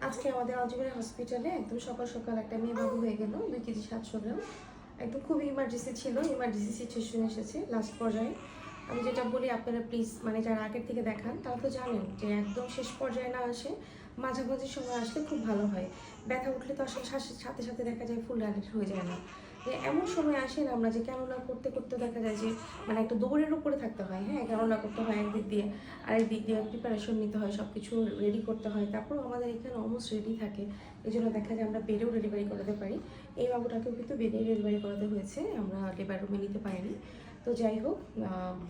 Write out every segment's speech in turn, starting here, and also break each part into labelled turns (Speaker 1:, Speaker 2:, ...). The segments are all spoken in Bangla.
Speaker 1: আজকে আমাদের আজমের হসপিটালে একদম সকাল সকাল একটা মেয়ে বাবু হয়ে গেল, 2 কেজি 700 গ্রাম। একদম খুবই ইমার্জেন্সি ছিল, ইমার্জেন্সি সিচুয়েশন এসেছে লাস্ট পর্যায়ে। আমি যেটা বলি আপনারা প্লিজ মানে যারা আগের থেকে দেখান তারা তো জানেন যে একদম শেষ পর্যায়ে না আসে, মাঝামাঝি সময় আসলে খুব ভালো হয়। ব্যথা উঠলে তো আসলে সাথে সাথে দেখা যায় ফুল ডায়াবেটিস হয়ে যায় না। যে এমন সময় আসে না আমরা যে কেননা করতে করতে দেখা যায় যে মানে একটা দৌড়ের উপরে থাকতে হয়, হ্যাঁ কেননা করতে হয় একদিক দিয়ে, আরেক দিক দিয়ে প্রিপারেশন নিতে হয়, সব কিছু রেডি করতে হয়, তারপরেও আমাদের এখানে অলমোস্ট রেডি থাকে। এই জন্য দেখা যায় আমরা বেডেও ডেলিভারি করাতে পারি। এই বাবুটাকেও কিন্তু বেডেই ডেলিভারি করাতে হয়েছে, আমরা লেবার রুমে নিতে পারিনি। তো যাই হোক,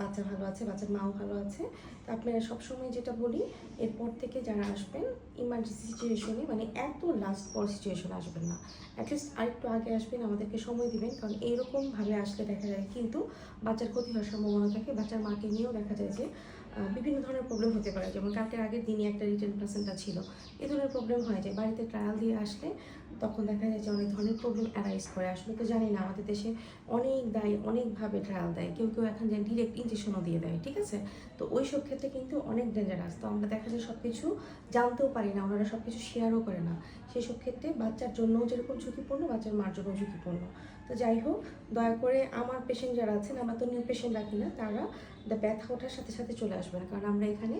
Speaker 1: বাচ্চা ভালো আছে, বাচ্চার মাও ভালো আছে। তো আপনারা সবসময় যেটা বলি, এরপর থেকে যারা আসবেন ইমার্জেন্সি সিচুয়েশনে মানে এত লাস্ট পর সিচুয়েশনে আসবেন না, অ্যাটলিস্ট আরেকটু আগে আসবেন, আমাদেরকে সময় দিবেন। কারণ এইরকমভাবে আসলে দেখা যায় কিন্তু বাচ্চার ক্ষতি হওয়ার সম্ভাবনা থাকে। বাচ্চার মাকে নিয়েও দেখা যায় যে বিভিন্ন ধরনের প্রবলেম হতে পারে। যেমন কালকের আগের দিনই একটা রিটার্ন প্লেসেন্টা ছিল, এই ধরনের প্রবলেম হয় যে বাড়িতে ট্রায়াল দিয়ে আসলে তখন দেখা যায় যে অনেক ধরনের প্রবলেম অ্যারাইজ করে। আসলে তো জানি না, আমাদের দেশে অনেক দেয়, অনেকভাবে ট্রায়াল দেয়, কেউ কেউ এখন যে ডিরেক্ট ইঞ্জেকশনও দিয়ে দেয়, ঠিক আছে? তো ওই সব ক্ষেত্রে কিন্তু অনেক ডেঞ্জারাস। তো আমরা দেখা যায় সব কিছু জানতেও পারি না, ওনারা সব কিছু শেয়ারও করে না। সেই সব ক্ষেত্রে বাচ্চার জন্যও যেরকম ঝুঁকিপূর্ণ, বাচ্চার মার জন্যও ঝুঁকিপূর্ণ। তো যাই হোক, দয়া করে আমার পেশেন্ট যারা আছেন, আমরা তো নিউ পেশেন্ট রাখি না, তারা ব্যথা ওঠার সাথে সাথে চলে আসবে না। কারণ আমরা এখানে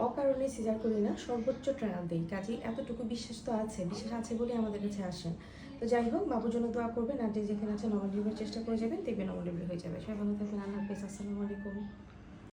Speaker 1: অকারণে সিজার করি না, সর্বোচ্চ ট্রায়াল দিই। কাজেই এতটুকু বিশ্বাস তো আছে, বিশ্বাস আছে বলে আমাদের কাছে আসেন। তো যাই হোক, বাবুর জন্য দোয়া করবেন, আর যে যেখানে আছে নর্মাল ডেলিভারির চেষ্টা করে যাবেন, দেখবেন নর্মাল ডেলিভারি হয়ে যাবে। সবাই ভালো থাকবেন, আল্লাহ হাফেজ, আসসালামু আলাইকুম।